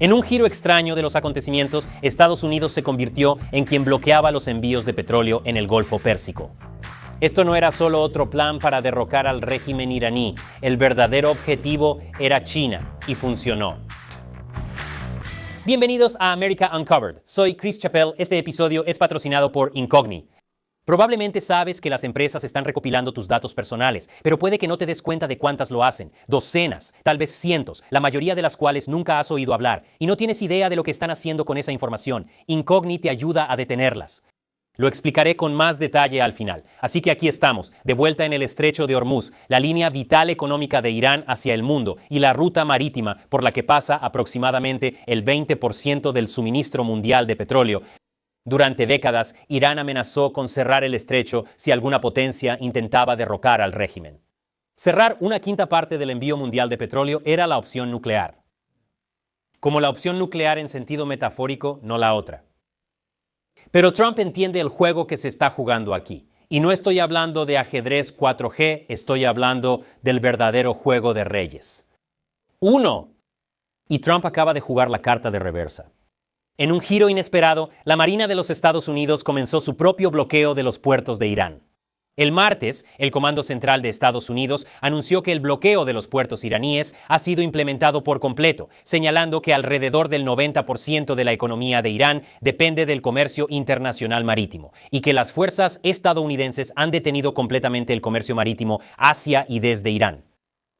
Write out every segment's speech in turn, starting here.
En un giro extraño de los acontecimientos, Estados Unidos se convirtió en quien bloqueaba los envíos de petróleo en el Golfo Pérsico. Esto no era solo otro plan para derrocar al régimen iraní. El verdadero objetivo era China, y funcionó. Bienvenidos a America Uncovered. Soy Chris Chappell. Este episodio es patrocinado por Incogni. Probablemente sabes que las empresas están recopilando tus datos personales, pero puede que no te des cuenta de cuántas lo hacen. Docenas, tal vez cientos, la mayoría de las cuales nunca has oído hablar, y no tienes idea de lo que están haciendo con esa información. Incogni te ayuda a detenerlas. Lo explicaré con más detalle al final. Así que aquí estamos, de vuelta en el estrecho de Hormuz, la línea vital económica de Irán hacia el mundo y la ruta marítima por la que pasa aproximadamente el 20% del suministro mundial de petróleo. Durante décadas, Irán amenazó con cerrar el estrecho si alguna potencia intentaba derrocar al régimen. Cerrar una quinta parte del envío mundial de petróleo era la opción nuclear. Como la opción nuclear en sentido metafórico, no la otra. Pero Trump entiende el juego que se está jugando aquí. Y no estoy hablando de ajedrez 4G, estoy hablando del verdadero juego de reyes. Y Trump acaba de jugar la carta de reversa. En un giro inesperado, la Marina de los Estados Unidos comenzó su propio bloqueo de los puertos de Irán. El martes, el Comando Central de Estados Unidos anunció que el bloqueo de los puertos iraníes ha sido implementado por completo, señalando que alrededor del 90% de la economía de Irán depende del comercio internacional marítimo y que las fuerzas estadounidenses han detenido completamente el comercio marítimo hacia y desde Irán.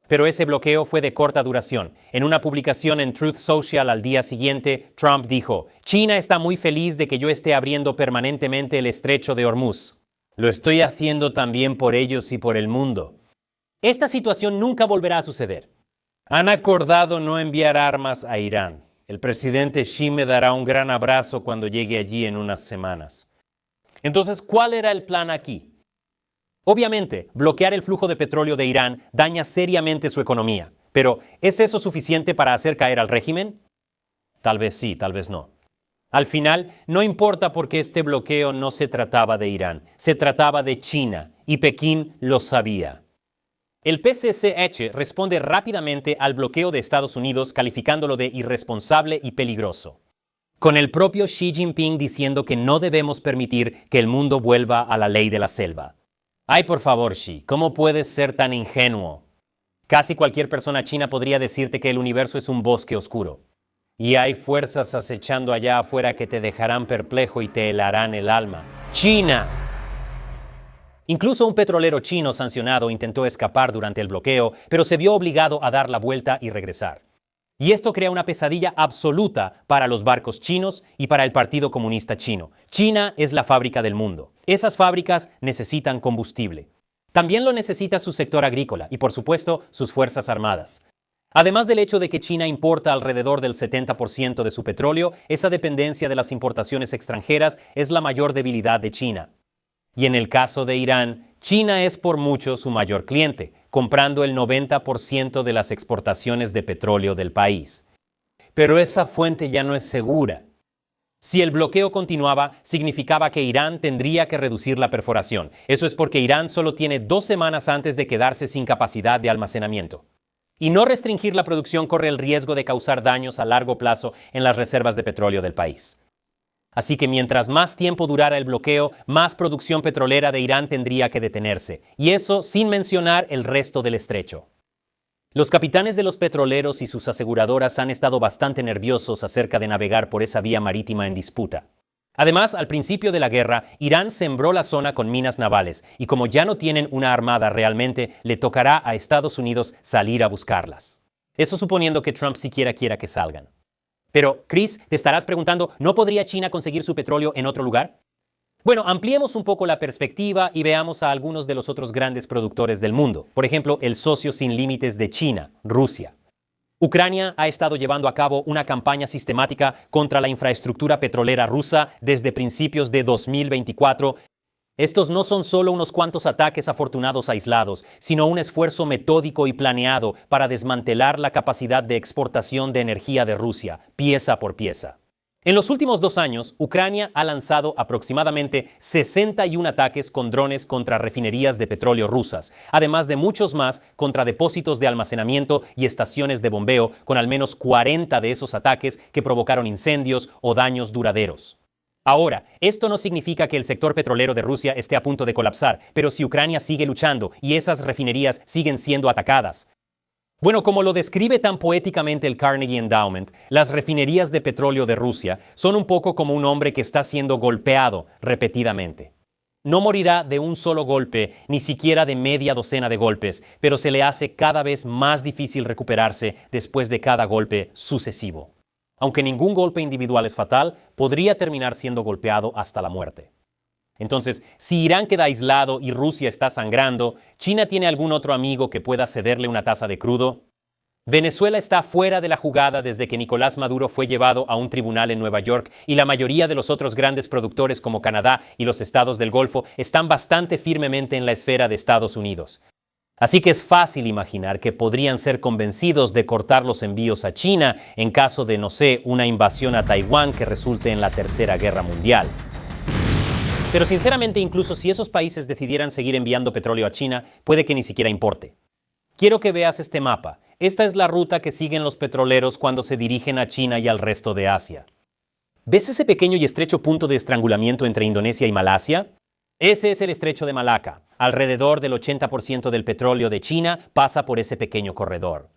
Pero ese bloqueo fue de corta duración. En una publicación en Truth Social al día siguiente, Trump dijo: «China está muy feliz de que yo esté abriendo permanentemente el estrecho de Hormuz. Lo estoy haciendo también por ellos y por el mundo». Esta situación nunca volverá a suceder. Han acordado no enviar armas a Irán. El presidente Xi me dará un gran abrazo cuando llegue allí en unas semanas. Entonces, ¿cuál era el plan aquí? Obviamente, bloquear el flujo de petróleo de Irán daña seriamente su economía. Pero, ¿es eso suficiente para hacer caer al régimen? Tal vez sí, tal vez no. Al final, no importa porque este bloqueo no se trataba de Irán, se trataba de China, y Pekín lo sabía. El PCCH responde rápidamente al bloqueo de Estados Unidos calificándolo de irresponsable y peligroso, con el propio Xi Jinping diciendo que no debemos permitir que el mundo vuelva a la ley de la selva. Ay, por favor, Xi, ¿cómo puedes ser tan ingenuo? Casi cualquier persona china podría decirte que el universo es un bosque oscuro. Y hay fuerzas acechando allá afuera que te dejarán perplejo y te helarán el alma. ¡China! Incluso un petrolero chino sancionado intentó escapar durante el bloqueo, pero se vio obligado a dar la vuelta y regresar. Y esto crea una pesadilla absoluta para los barcos chinos y para el Partido Comunista Chino. China es la fábrica del mundo. Esas fábricas necesitan combustible. También lo necesita su sector agrícola y, por supuesto, sus fuerzas armadas. Además del hecho de que China importa alrededor del 70% de su petróleo, esa dependencia de las importaciones extranjeras es la mayor debilidad de China. Y en el caso de Irán, China es por mucho su mayor cliente, comprando el 90% de las exportaciones de petróleo del país. Pero esa fuente ya no es segura. Si el bloqueo continuaba, significaba que Irán tendría que reducir la perforación. Eso es porque Irán solo tiene 2 semanas antes de quedarse sin capacidad de almacenamiento. Y no restringir la producción corre el riesgo de causar daños a largo plazo en las reservas de petróleo del país. Así que mientras más tiempo durara el bloqueo, más producción petrolera de Irán tendría que detenerse. Y eso sin mencionar el resto del estrecho. Los capitanes de los petroleros y sus aseguradoras han estado bastante nerviosos acerca de navegar por esa vía marítima en disputa. Además, al principio de la guerra, Irán sembró la zona con minas navales y como ya no tienen una armada realmente, le tocará a Estados Unidos salir a buscarlas. Eso suponiendo que Trump siquiera quiera que salgan. Pero, Chris, te estarás preguntando, ¿no podría China conseguir su petróleo en otro lugar? Bueno, ampliemos un poco la perspectiva y veamos a algunos de los otros grandes productores del mundo. Por ejemplo, el socio sin límites de China, Rusia. Ucrania ha estado llevando a cabo una campaña sistemática contra la infraestructura petrolera rusa desde principios de 2024. Estos no son solo unos cuantos ataques afortunados aislados, sino un esfuerzo metódico y planeado para desmantelar la capacidad de exportación de energía de Rusia, pieza por pieza. En los últimos 2 años, Ucrania ha lanzado aproximadamente 61 ataques con drones contra refinerías de petróleo rusas, además de muchos más contra depósitos de almacenamiento y estaciones de bombeo, con al menos 40 de esos ataques que provocaron incendios o daños duraderos. Ahora, esto no significa que el sector petrolero de Rusia esté a punto de colapsar, pero si Ucrania sigue luchando y esas refinerías siguen siendo atacadas, bueno, como lo describe tan poéticamente el Carnegie Endowment, las refinerías de petróleo de Rusia son un poco como un hombre que está siendo golpeado repetidamente. No morirá de un solo golpe, ni siquiera de media docena de golpes, pero se le hace cada vez más difícil recuperarse después de cada golpe sucesivo. Aunque ningún golpe individual es fatal, podría terminar siendo golpeado hasta la muerte. Entonces, si Irán queda aislado y Rusia está sangrando, ¿China tiene algún otro amigo que pueda cederle una taza de crudo? Venezuela está fuera de la jugada desde que Nicolás Maduro fue llevado a un tribunal en Nueva York y la mayoría de los otros grandes productores como Canadá y los estados del Golfo están bastante firmemente en la esfera de Estados Unidos. Así que es fácil imaginar que podrían ser convencidos de cortar los envíos a China en caso de, no sé, una invasión a Taiwán que resulte en la Tercera Guerra Mundial. Pero sinceramente, incluso si esos países decidieran seguir enviando petróleo a China, puede que ni siquiera importe. Quiero que veas este mapa. Esta es la ruta que siguen los petroleros cuando se dirigen a China y al resto de Asia. ¿Ves ese pequeño y estrecho punto de estrangulamiento entre Indonesia y Malasia? Ese es el estrecho de Malaca. Alrededor del 80% del petróleo de China pasa por ese pequeño corredor.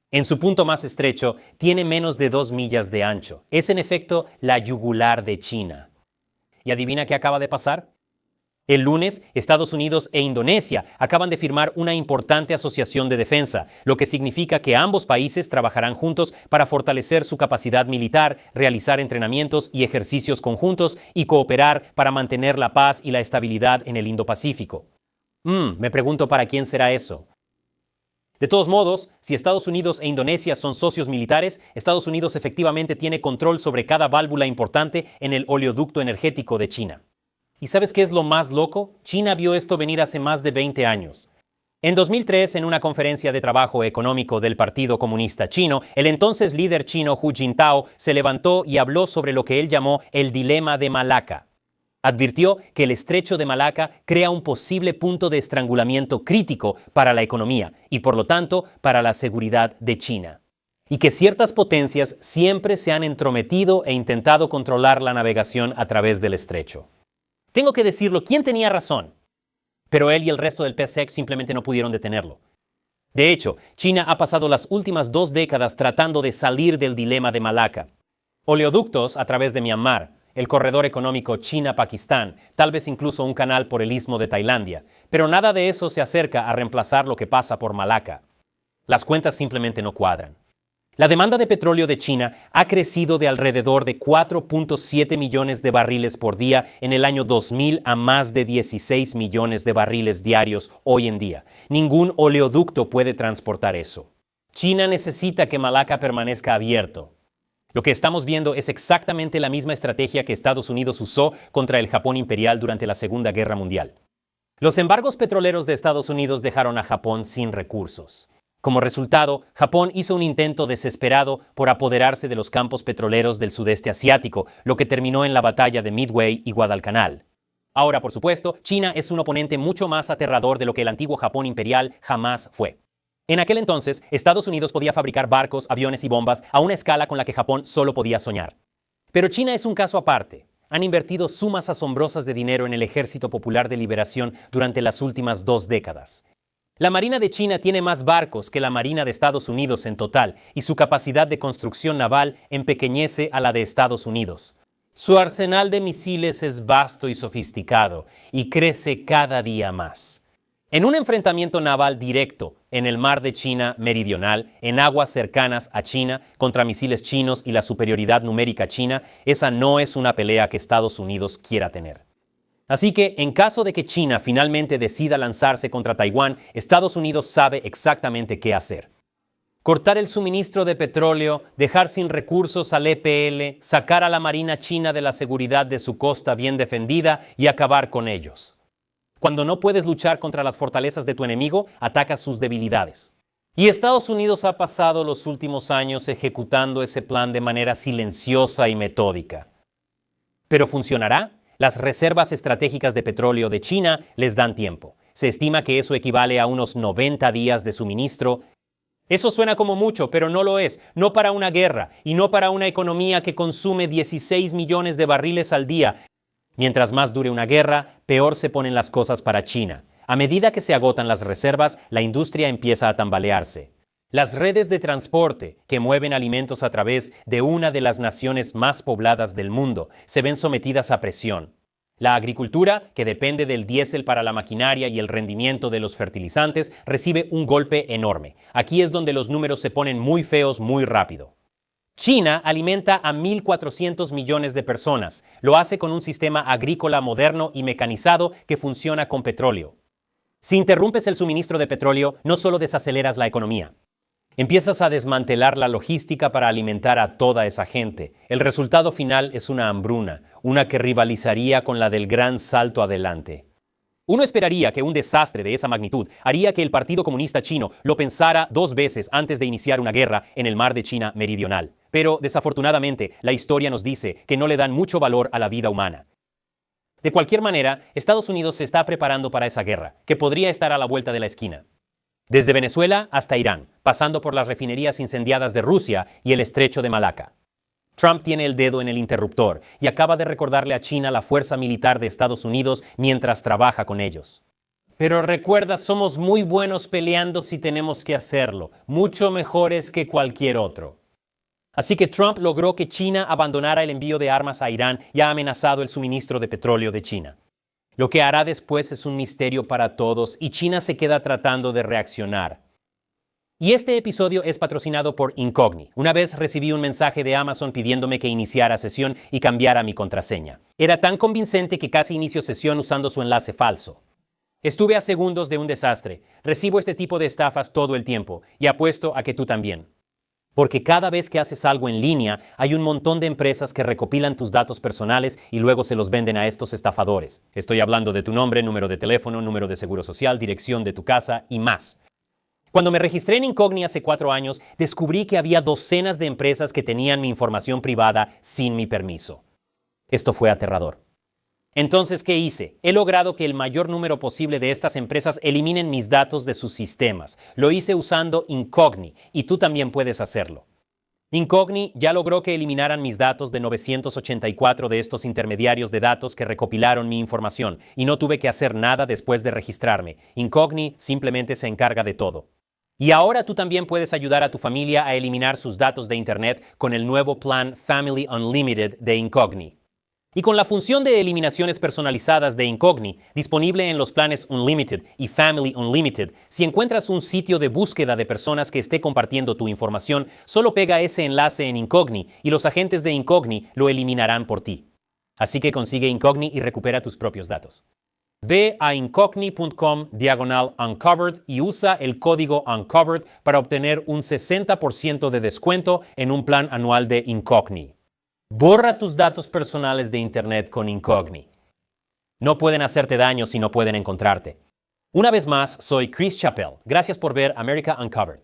En su punto más estrecho, tiene menos de 2 millas de ancho. Es en efecto la yugular de China. ¿Y adivina qué acaba de pasar? El lunes, Estados Unidos e Indonesia acaban de firmar una importante asociación de defensa, lo que significa que ambos países trabajarán juntos para fortalecer su capacidad militar, realizar entrenamientos y ejercicios conjuntos y cooperar para mantener la paz y la estabilidad en el Indo-Pacífico. Me pregunto para quién será eso. De todos modos, si Estados Unidos e Indonesia son socios militares, Estados Unidos efectivamente tiene control sobre cada válvula importante en el oleoducto energético de China. ¿Y sabes qué es lo más loco? China vio esto venir hace más de 20 años. En 2003, en una conferencia de trabajo económico del Partido Comunista Chino, el entonces líder chino Hu Jintao se levantó y habló sobre lo que él llamó el dilema de Malaca. Advirtió que el estrecho de Malaca crea un posible punto de estrangulamiento crítico para la economía y, por lo tanto, para la seguridad de China. Y que ciertas potencias siempre se han entrometido e intentado controlar la navegación a través del estrecho. Tengo que decirlo, ¿quién tenía razón? Pero él y el resto del PSEC simplemente no pudieron detenerlo. De hecho, China ha pasado las últimas 2 décadas tratando de salir del dilema de Malaca. Oleoductos a través de Myanmar, el corredor económico China-Pakistán, tal vez incluso un canal por el istmo de Tailandia. Pero nada de eso se acerca a reemplazar lo que pasa por Malaca. Las cuentas simplemente no cuadran. La demanda de petróleo de China ha crecido de alrededor de 4.7 millones de barriles por día en el año 2000 a más de 16 millones de barriles diarios hoy en día. Ningún oleoducto puede transportar eso. China necesita que Malaca permanezca abierto. Lo que estamos viendo es exactamente la misma estrategia que Estados Unidos usó contra el Japón imperial durante la Segunda Guerra Mundial. Los embargos petroleros de Estados Unidos dejaron a Japón sin recursos. Como resultado, Japón hizo un intento desesperado por apoderarse de los campos petroleros del sudeste asiático, lo que terminó en la batalla de Midway y Guadalcanal. Ahora, por supuesto, China es un oponente mucho más aterrador de lo que el antiguo Japón imperial jamás fue. En aquel entonces, Estados Unidos podía fabricar barcos, aviones y bombas a una escala con la que Japón solo podía soñar. Pero China es un caso aparte. Han invertido sumas asombrosas de dinero en el Ejército Popular de Liberación durante las últimas 2 décadas. La Marina de China tiene más barcos que la Marina de Estados Unidos en total, y su capacidad de construcción naval empequeñece a la de Estados Unidos. Su arsenal de misiles es vasto y sofisticado, y crece cada día más. En un enfrentamiento naval directo en el mar de China Meridional, en aguas cercanas a China, contra misiles chinos y la superioridad numérica china, esa no es una pelea que Estados Unidos quiera tener. Así que, en caso de que China finalmente decida lanzarse contra Taiwán, Estados Unidos sabe exactamente qué hacer. Cortar el suministro de petróleo, dejar sin recursos al EPL, sacar a la Marina china de la seguridad de su costa bien defendida y acabar con ellos. Cuando no puedes luchar contra las fortalezas de tu enemigo, atacas sus debilidades. Y Estados Unidos ha pasado los últimos años ejecutando ese plan de manera silenciosa y metódica. ¿Pero funcionará? Las reservas estratégicas de petróleo de China les dan tiempo. Se estima que eso equivale a unos 90 días de suministro. Eso suena como mucho, pero no lo es. No para una guerra y no para una economía que consume 16 millones de barriles al día. Mientras más dure una guerra, peor se ponen las cosas para China. A medida que se agotan las reservas, la industria empieza a tambalearse. Las redes de transporte, que mueven alimentos a través de una de las naciones más pobladas del mundo, se ven sometidas a presión. La agricultura, que depende del diésel para la maquinaria y el rendimiento de los fertilizantes, recibe un golpe enorme. Aquí es donde los números se ponen muy feos muy rápido. China alimenta a 1.400 millones de personas. Lo hace con un sistema agrícola moderno y mecanizado que funciona con petróleo. Si interrumpes el suministro de petróleo, no solo desaceleras la economía. Empiezas a desmantelar la logística para alimentar a toda esa gente. El resultado final es una hambruna, una que rivalizaría con la del gran salto adelante. Uno esperaría que un desastre de esa magnitud haría que el Partido Comunista Chino lo pensara 2 veces antes de iniciar una guerra en el mar de China Meridional. Pero, desafortunadamente, la historia nos dice que no le dan mucho valor a la vida humana. De cualquier manera, Estados Unidos se está preparando para esa guerra, que podría estar a la vuelta de la esquina. Desde Venezuela hasta Irán, pasando por las refinerías incendiadas de Rusia y el estrecho de Malaca. Trump tiene el dedo en el interruptor y acaba de recordarle a China la fuerza militar de Estados Unidos mientras trabaja con ellos. Pero recuerda, somos muy buenos peleando si tenemos que hacerlo, mucho mejores que cualquier otro. Así que Trump logró que China abandonara el envío de armas a Irán y ha amenazado el suministro de petróleo de China. Lo que hará después es un misterio para todos y China se queda tratando de reaccionar. Y este episodio es patrocinado por Incogni. Una vez recibí un mensaje de Amazon pidiéndome que iniciara sesión y cambiara mi contraseña. Era tan convincente que casi inicio sesión usando su enlace falso. Estuve a segundos de un desastre. Recibo este tipo de estafas todo el tiempo y apuesto a que tú también. Porque cada vez que haces algo en línea, hay un montón de empresas que recopilan tus datos personales y luego se los venden a estos estafadores. Estoy hablando de tu nombre, número de teléfono, número de seguro social, dirección de tu casa y más. Cuando me registré en Incogni hace 4 años, descubrí que había docenas de empresas que tenían mi información privada sin mi permiso. Esto fue aterrador. Entonces, ¿qué hice? He logrado que el mayor número posible de estas empresas eliminen mis datos de sus sistemas. Lo hice usando Incogni y tú también puedes hacerlo. Incogni ya logró que eliminaran mis datos de 984 de estos intermediarios de datos que recopilaron mi información y no tuve que hacer nada después de registrarme. Incogni simplemente se encarga de todo. Y ahora tú también puedes ayudar a tu familia a eliminar sus datos de Internet con el nuevo plan Family Unlimited de Incogni. Y con la función de eliminaciones personalizadas de Incogni, disponible en los planes Unlimited y Family Unlimited, si encuentras un sitio de búsqueda de personas que esté compartiendo tu información, solo pega ese enlace en Incogni y los agentes de Incogni lo eliminarán por ti. Así que consigue Incogni y recupera tus propios datos. Ve a incogni.com/uncovered y usa el código UNCOVERED para obtener un 60% de descuento en un plan anual de Incogni. Borra tus datos personales de Internet con Incogni. No pueden hacerte daño si no pueden encontrarte. Una vez más, soy Chris Chappell. Gracias por ver America Uncovered.